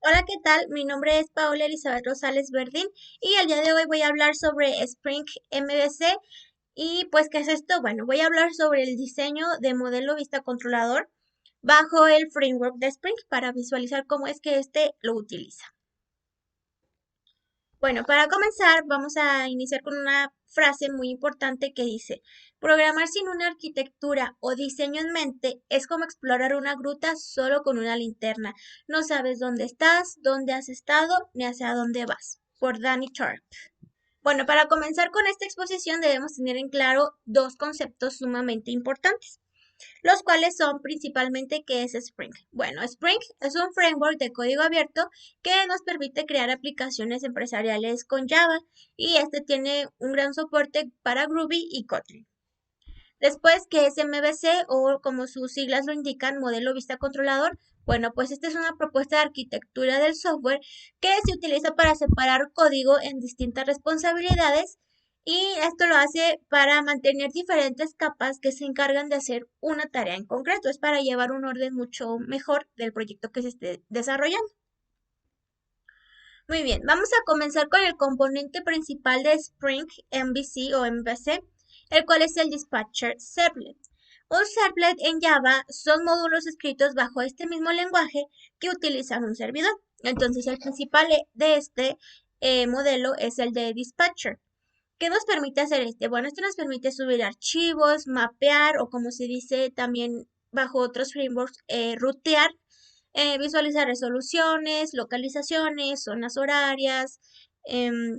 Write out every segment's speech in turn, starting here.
Hola, ¿qué tal? Mi nombre es Paola Elizabeth Rosales Verdín y el día de hoy voy a hablar sobre Spring MVC. Y pues, ¿qué es esto? Bueno, voy a hablar sobre el diseño de modelo vista controlador bajo el framework de Spring para visualizar cómo es que este lo utiliza. Bueno, para comenzar, vamos a iniciar con una frase muy importante que dice, programar sin una arquitectura o diseño en mente es como explorar una gruta solo con una linterna. No sabes dónde estás, dónde has estado, ni hacia dónde vas. Por Danny Sharp. Bueno, para comenzar con esta exposición debemos tener en claro dos conceptos sumamente importantes, los cuales son principalmente qué es Spring. Bueno, Spring es un framework de código abierto que nos permite crear aplicaciones empresariales con Java y este tiene un gran soporte para Groovy y Kotlin. Después, ¿qué es MVC o como sus siglas lo indican, modelo vista controlador? Bueno, pues esta es una propuesta de arquitectura del software que se utiliza para separar código en distintas responsabilidades y esto lo hace para mantener diferentes capas que se encargan de hacer una tarea en concreto. Es para llevar un orden mucho mejor del proyecto que se esté desarrollando. Muy bien, vamos a comenzar con el componente principal de Spring MVC o MVC, el cual es el Dispatcher Servlet. Un servlet en Java son módulos escritos bajo este mismo lenguaje que utilizan un servidor. Entonces, el principal de este modelo es el de Dispatcher. ¿Qué nos permite hacer este? Bueno, esto nos permite subir archivos, mapear o como se dice también bajo otros frameworks, rutear, visualizar resoluciones, localizaciones, zonas horarias, em,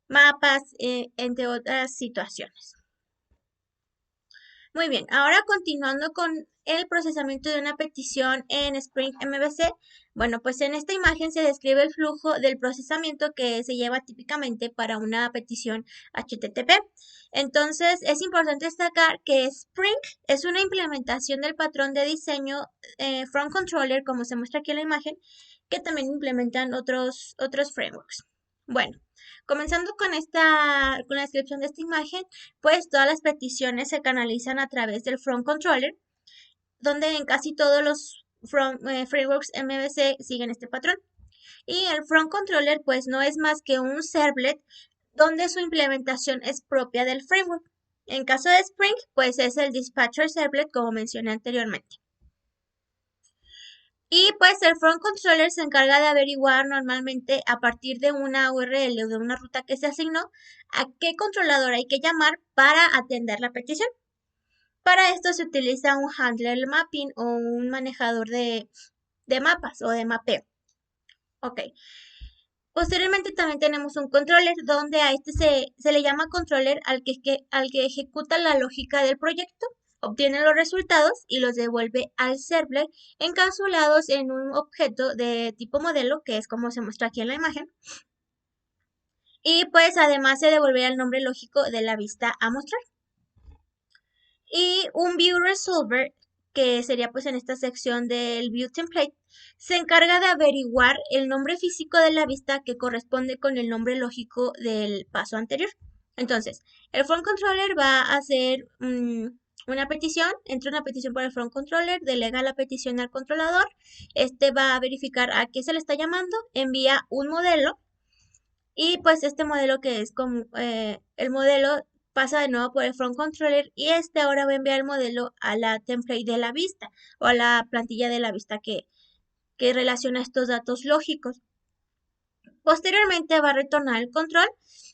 mapas, entre otras situaciones. Muy bien, ahora continuando con el procesamiento de una petición en Spring MVC. Bueno, pues en esta imagen se describe el flujo del procesamiento que se lleva típicamente para una petición HTTP. Entonces, es importante destacar que Spring es una implementación del patrón de diseño from controller, como se muestra aquí en la imagen, que también implementan otros frameworks. Bueno, comenzando con la descripción de esta imagen, pues todas las peticiones se canalizan a través del Front Controller, donde en casi todos los frameworks MVC siguen este patrón. Y el Front Controller pues no es más que un servlet donde su implementación es propia del framework. En caso de Spring, pues es el Dispatcher Servlet como mencioné anteriormente. Y pues el front controller se encarga de averiguar normalmente a partir de una URL o de una ruta que se asignó a qué controlador hay que llamar para atender la petición. Para esto se utiliza un handler mapping o un manejador de mapas o de mapeo. Ok. Posteriormente también tenemos un controller donde a este se le llama controller al que ejecuta la lógica del proyecto, obtiene los resultados y los devuelve al servlet encapsulados en un objeto de tipo modelo, que es como se muestra aquí en la imagen. Y pues además se devolverá el nombre lógico de la vista a mostrar. Y un View Resolver, que sería pues en esta sección del View Template, se encarga de averiguar el nombre físico de la vista que corresponde con el nombre lógico del paso anterior. Entonces, el Front Controller va a hacer una petición, entra una petición por el Front Controller, delega la petición al controlador, este va a verificar a qué se le está llamando, envía un modelo y pues este modelo que es como el modelo pasa de nuevo por el front controller y este ahora va a enviar el modelo a la template de la vista o a la plantilla de la vista que relaciona estos datos lógicos. Posteriormente va a retornar el control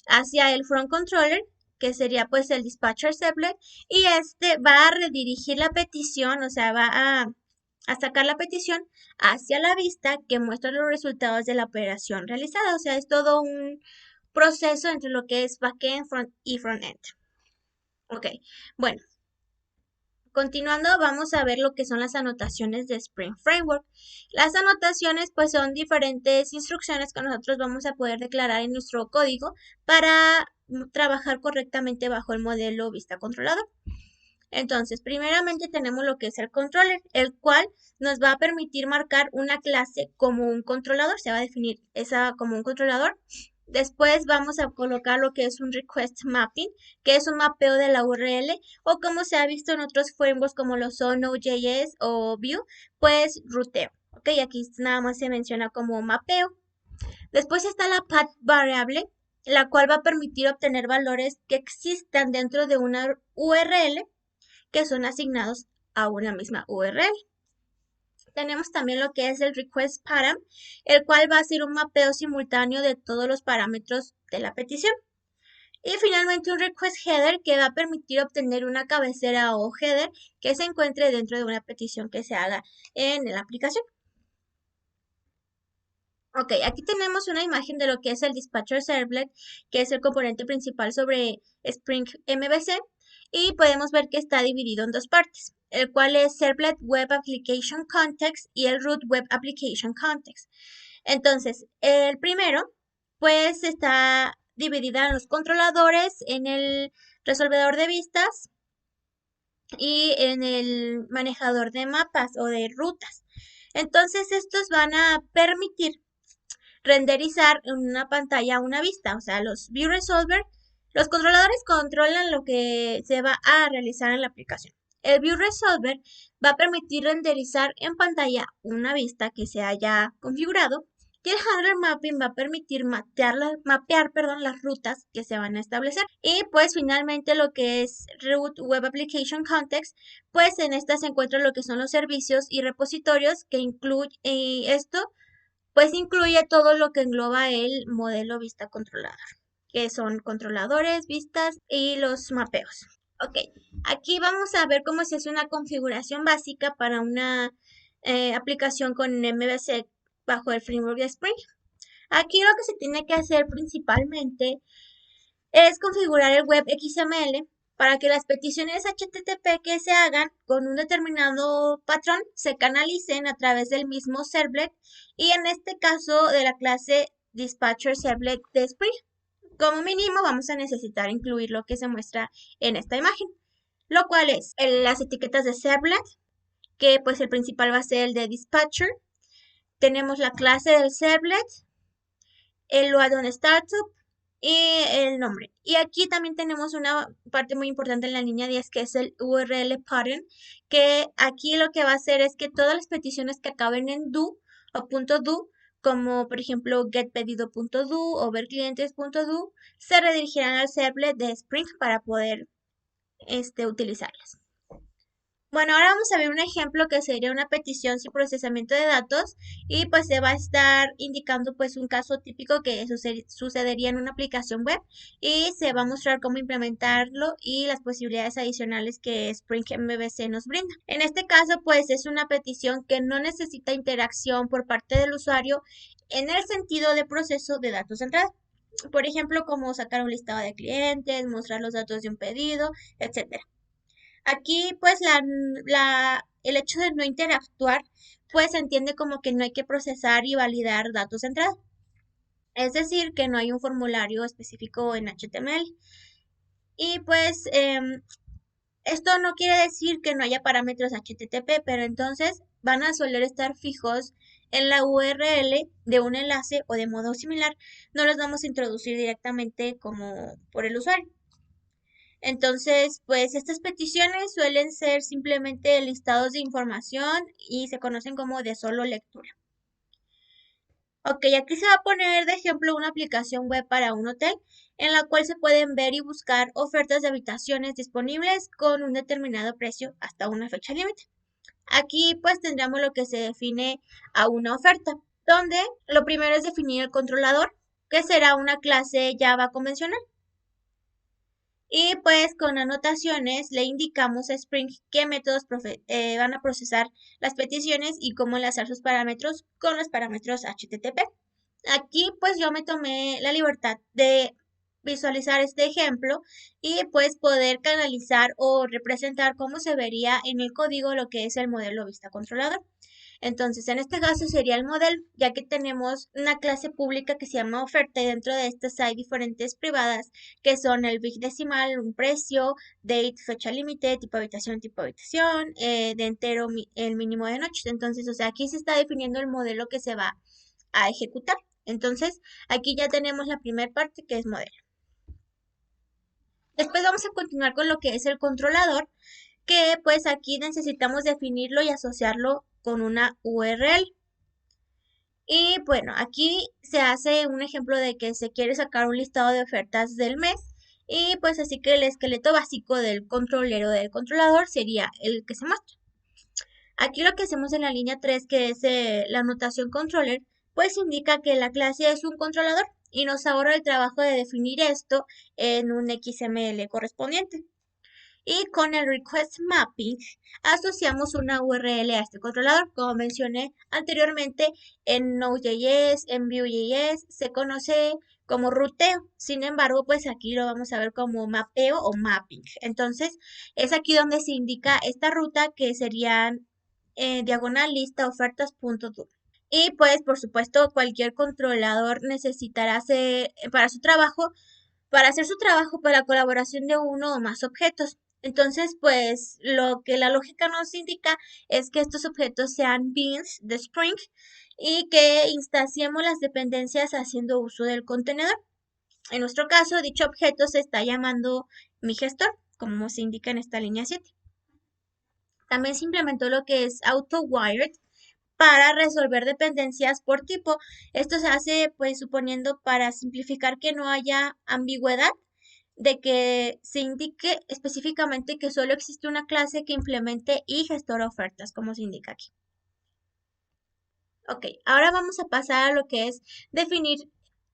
hacia el front controller, que sería pues el dispatcher servlet, y este va a redirigir la petición, o sea, va a sacar la petición hacia la vista que muestra los resultados de la operación realizada. O sea, es todo un proceso entre lo que es backend front y frontend. Ok, bueno, continuando, vamos a ver lo que son las anotaciones de Spring Framework. Las anotaciones pues son diferentes instrucciones que nosotros vamos a poder declarar en nuestro código para trabajar correctamente bajo el modelo vista controlador. Entonces, primeramente tenemos lo que es el controller, el cual nos va a permitir marcar una clase como un controlador, se va a definir esa como un controlador. Después vamos a colocar lo que es un request mapping, que es un mapeo de la URL, o como se ha visto en otros frameworks como lo son Node.js o Vue, pues ruteo. Ok, aquí nada más se menciona como mapeo. Después está la path variable, la cual va a permitir obtener valores que existan dentro de una URL que son asignados a una misma URL. Tenemos también lo que es el request param, el cual va a ser un mapeo simultáneo de todos los parámetros de la petición. Y finalmente un request header que va a permitir obtener una cabecera o header que se encuentre dentro de una petición que se haga en la aplicación. Ok, aquí tenemos una imagen de lo que es el Dispatcher Servlet, que es el componente principal sobre Spring MVC, y podemos ver que está dividido en dos partes, el cual es Servlet Web Application Context y el Root Web Application Context. Entonces, el primero, pues está dividida en los controladores, en el resolvedor de vistas y en el manejador de mapas o de rutas. Entonces, estos van a permitir renderizar en una pantalla una vista, o sea, los View Resolver, los controladores controlan lo que se va a realizar en la aplicación. El View Resolver va a permitir renderizar en pantalla una vista que se haya configurado y el Handler Mapping va a permitir mapear las rutas que se van a establecer. Y pues finalmente lo que es Root Web Application Context, pues en esta se encuentran lo que son los servicios y repositorios que incluye esto pues incluye todo lo que engloba el modelo vista controlador, que son controladores, vistas y los mapeos. Ok, aquí vamos a ver cómo se hace una configuración básica para una aplicación con MVC bajo el framework de Spring. Aquí lo que se tiene que hacer principalmente es configurar el web XML para que las peticiones HTTP que se hagan con un determinado patrón se canalicen a través del mismo servlet y en este caso de la clase Dispatcher Servlet de Spring. Como mínimo vamos a necesitar incluir lo que se muestra en esta imagen, lo cual es las etiquetas de servlet, que pues el principal va a ser el de Dispatcher. Tenemos la clase del servlet, el load on startup y el nombre. Y aquí también tenemos una parte muy importante en la línea 10 que es el URL pattern, que aquí lo que va a hacer es que todas las peticiones que acaben en do o .do, como por ejemplo getPedido.do o verclientes.do, se redirigirán al servlet de Spring para poder utilizarlas. Bueno, ahora vamos a ver un ejemplo que sería una petición sin procesamiento de datos y pues se va a estar indicando pues un caso típico que sucedería en una aplicación web y se va a mostrar cómo implementarlo y las posibilidades adicionales que Spring MVC nos brinda. En este caso pues es una petición que no necesita interacción por parte del usuario en el sentido de proceso de datos de entrada. Por ejemplo, como sacar un listado de clientes, mostrar los datos de un pedido, etcétera. Aquí, pues, el hecho de no interactuar, pues, se entiende como que no hay que procesar y validar datos de entrada. Es decir, que no hay un formulario específico en HTML. Y pues, esto no quiere decir que no haya parámetros HTTP, pero entonces van a suele estar fijos en la URL de un enlace o de modo similar. No los vamos a introducir directamente como por el usuario. Entonces, pues estas peticiones suelen ser simplemente listados de información y se conocen como de solo lectura. Ok, aquí se va a poner de ejemplo una aplicación web para un hotel en la cual se pueden ver y buscar ofertas de habitaciones disponibles con un determinado precio hasta una fecha límite. Aquí pues tendríamos lo que se define a una oferta, donde lo primero es definir el controlador, que será una clase Java convencional. Y pues con anotaciones le indicamos a Spring qué métodos van a procesar las peticiones y cómo enlazar sus parámetros con los parámetros HTTP. Aquí pues yo me tomé la libertad de visualizar este ejemplo y pues poder canalizar o representar cómo se vería en el código lo que es el modelo vista controlador. Entonces, en este caso sería el modelo, ya que tenemos una clase pública que se llama oferta y dentro de estas hay diferentes privadas que son el big decimal, un precio, date, fecha límite, tipo habitación, de entero el mínimo de noches. Entonces, o sea, aquí se está definiendo el modelo que se va a ejecutar. Entonces, aquí ya tenemos la primera parte que es modelo. Después vamos a continuar con lo que es el controlador, que pues aquí necesitamos definirlo y asociarlo con una URL. Y bueno, aquí se hace un ejemplo de que se quiere sacar un listado de ofertas del mes y pues así que el esqueleto básico del controlero del controlador sería el que se muestra. Aquí lo que hacemos en la línea 3, que es la anotación controller, pues indica que la clase es un controlador y nos ahorra el trabajo de definir esto en un XML correspondiente. Y con el request mapping asociamos una URL a este controlador. Como mencioné anteriormente, en Node.js, en Vue.js se conoce como ruteo. Sin embargo, pues aquí lo vamos a ver como mapeo o mapping. Entonces, es aquí donde se indica esta ruta que serían diagonal lista ofertas.do. Y pues, por supuesto, cualquier controlador necesitará hacer, para hacer su trabajo, para la colaboración de uno o más objetos. Entonces, pues lo que la lógica nos indica es que estos objetos sean beans de Spring y que instanciemos las dependencias haciendo uso del contenedor. En nuestro caso, dicho objeto se está llamando mi gestor, como se indica en esta línea 7. También se implementó lo que es AutoWired para resolver dependencias por tipo. Esto se hace pues suponiendo para simplificar que no haya ambigüedad de que se indique específicamente que solo existe una clase que implemente y gestora ofertas, como se indica aquí. Ok, ahora vamos a pasar a lo que es definir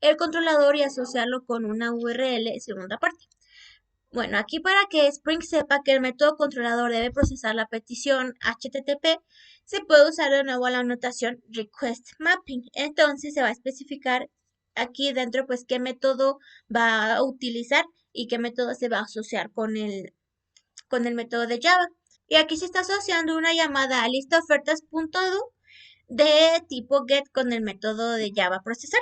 el controlador y asociarlo con una URL segunda parte. Bueno, aquí para que Spring sepa que el método controlador debe procesar la petición HTTP, se puede usar de nuevo la anotación request mapping. Entonces se va a especificar aquí dentro pues qué método va a utilizar y qué método se va a asociar con el método de Java. Y aquí se está asociando una llamada a listaofertas.do de tipo get con el método de Java procesar.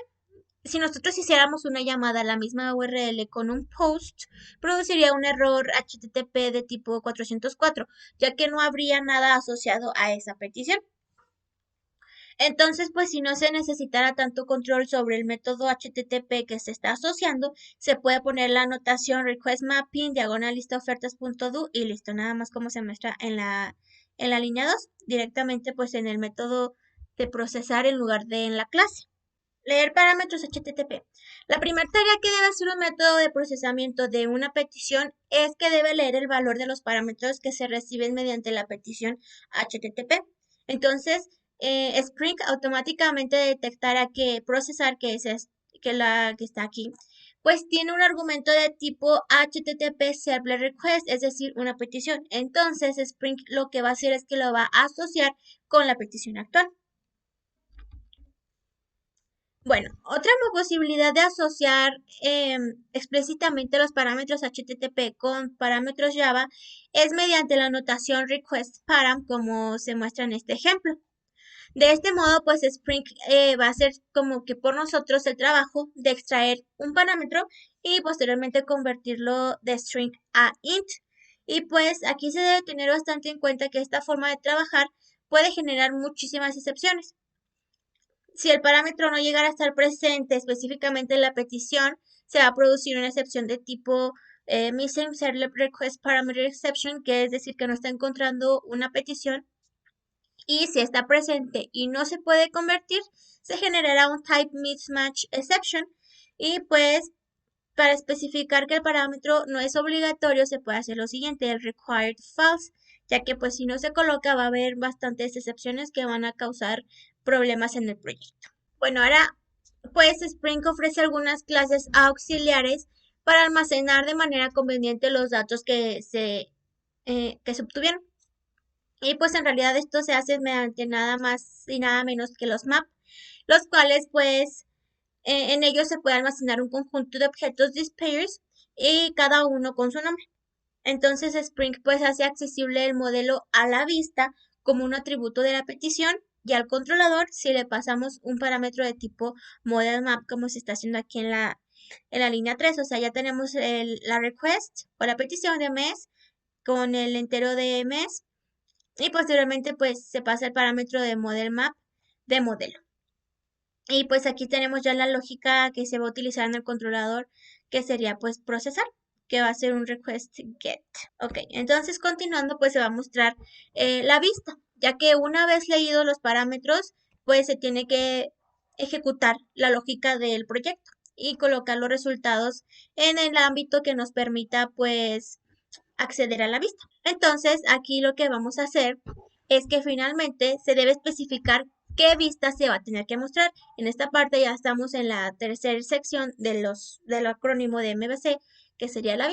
Si nosotros hiciéramos una llamada a la misma URL con un post, produciría un error HTTP de tipo 404, ya que no habría nada asociado a esa petición. Entonces, pues si no se necesitara tanto control sobre el método HTTP que se está asociando, se puede poner la anotación request mapping diagonal lista ofertas.do y listo, nada más como se muestra en la línea 2, directamente pues en el método de procesar en lugar de en la clase. Leer parámetros HTTP. La primera tarea que debe hacer un método de procesamiento de una petición es que debe leer el valor de los parámetros que se reciben mediante la petición HTTP. Entonces, Spring automáticamente detectará que procesar, que la que está aquí, pues tiene un argumento de tipo HTTP Servlet Request, es decir, una petición. Entonces, Spring lo que va a hacer es que lo va a asociar con la petición actual. Bueno, otra posibilidad de asociar explícitamente los parámetros HTTP con parámetros Java es mediante la notación request param, como se muestra en este ejemplo. De este modo, pues Spring va a hacer como que por nosotros el trabajo de extraer un parámetro y posteriormente convertirlo de string a int. Y pues aquí se debe tener bastante en cuenta que esta forma de trabajar puede generar muchísimas excepciones. Si el parámetro no llegara a estar presente específicamente en la petición, se va a producir una excepción de tipo Missing Servlet Request Parameter Exception, que es decir, que no está encontrando una petición. Y si está presente y no se puede convertir, se generará un Type Mismatch Exception. Y pues, para especificar que el parámetro no es obligatorio, se puede hacer lo siguiente, el required false, ya que pues si no se coloca va a haber bastantes excepciones que van a causar problemas en el proyecto. Bueno, ahora pues Spring ofrece algunas clases auxiliares para almacenar de manera conveniente los datos que se obtuvieron. Y pues en realidad esto se hace mediante nada más y nada menos que los map, los cuales pues en ellos se puede almacenar un conjunto de objetos dispairs y cada uno con su nombre. Entonces Spring pues hace accesible el modelo a la vista como un atributo de la petición y al controlador si le pasamos un parámetro de tipo model map como se está haciendo aquí en la línea 3. O sea, ya tenemos la request o la petición de mes con el entero de mes y posteriormente pues se pasa el parámetro de model map de modelo. Y pues aquí tenemos ya la lógica que se va a utilizar en el controlador, que sería pues procesar, que va a ser un request get. Ok, entonces continuando pues se va a mostrar la vista, ya que una vez leídos los parámetros, pues se tiene que ejecutar la lógica del proyecto y colocar los resultados en el ámbito que nos permita pues acceder a la vista. Entonces, aquí lo que vamos a hacer es que finalmente se debe especificar qué vista se va a tener que mostrar. En esta parte ya estamos en la tercera sección del acrónimo de MVC, que sería la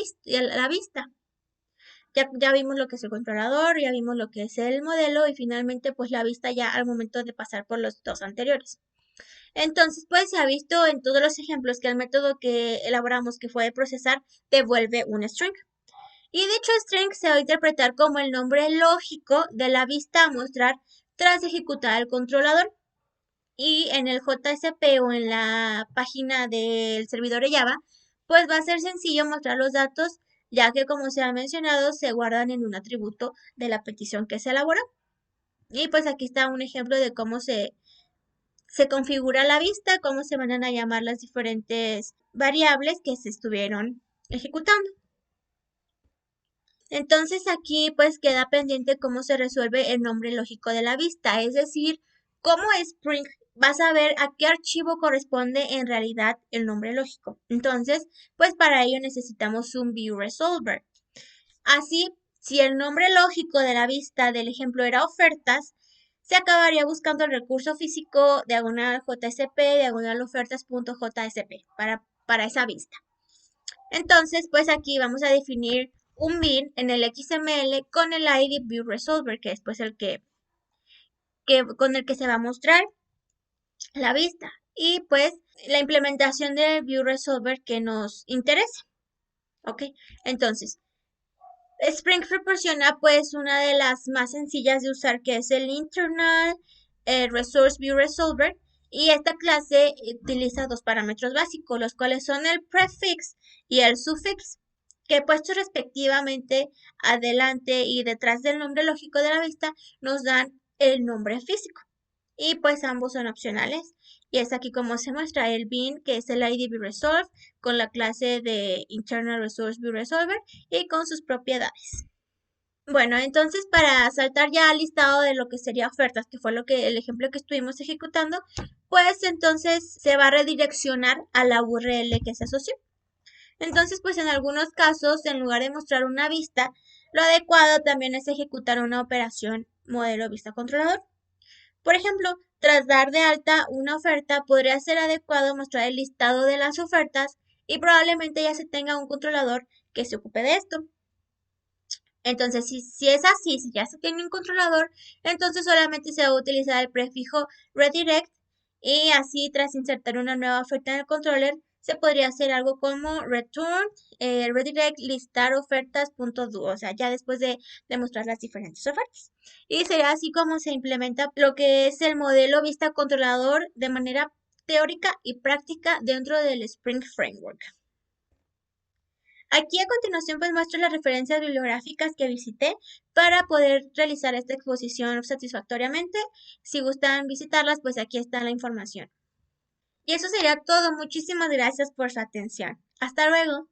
vista. Ya vimos lo que es el controlador, ya vimos lo que es el modelo y finalmente pues la vista ya al momento de pasar por los dos anteriores. Entonces, pues se ha visto en todos los ejemplos que el método que elaboramos, que fue de procesar, devuelve un string. Y dicho string se va a interpretar como el nombre lógico de la vista a mostrar tras ejecutar el controlador. Y en el JSP o en la página del servidor de Java, pues va a ser sencillo mostrar los datos, ya que como se ha mencionado, se guardan en un atributo de la petición que se elaboró. Y pues aquí está un ejemplo de cómo se configura la vista, cómo se van a llamar las diferentes variables que se estuvieron ejecutando. Entonces aquí pues queda pendiente cómo se resuelve el nombre lógico de la vista, es decir, cómo Spring va a saber a qué archivo corresponde en realidad el nombre lógico. Entonces, pues para ello necesitamos un view resolver. Así, si el nombre lógico de la vista del ejemplo era ofertas, se acabaría buscando el recurso físico diagonal JSP, diagonal ofertas.jsp para esa vista. Entonces, pues aquí vamos a definir un bin en el XML con el ID view resolver, que es pues con el que se va a mostrar la vista. Y pues la implementación del view resolver que nos interesa. Ok, entonces, Spring proporciona pues una de las más sencillas de usar, que es el internal resource view resolver, y esta clase utiliza dos parámetros básicos, los cuales son el prefix y el suffix, que puestos respectivamente adelante y detrás del nombre lógico de la vista nos dan el nombre físico. Y pues ambos son opcionales. Y es aquí como se muestra el bin, que es el ID resolve, con la clase de internal resource view resolver y con sus propiedades. Bueno, entonces para saltar ya al listado de lo que sería ofertas, que fue el ejemplo que estuvimos ejecutando, pues entonces se va a redireccionar a la URL que se asoció. Entonces, pues en algunos casos, en lugar de mostrar una vista, lo adecuado también es ejecutar una operación modelo vista controlador. Por ejemplo, tras dar de alta una oferta, podría ser adecuado mostrar el listado de las ofertas y probablemente ya se tenga un controlador que se ocupe de esto. Entonces, si es así, si ya se tiene un controlador, entonces solamente se va a utilizar el prefijo redirect y así tras insertar una nueva oferta en el controller, se podría hacer algo como return redirect listar ofertas.do, o sea, ya después de mostrar las diferentes ofertas. Y sería así como se implementa lo que es el modelo vista controlador de manera teórica y práctica dentro del Spring Framework. Aquí a continuación pues muestro las referencias bibliográficas que visité para poder realizar esta exposición satisfactoriamente. Si gustan visitarlas, pues aquí está la información. Y eso sería todo. Muchísimas gracias por su atención. Hasta luego.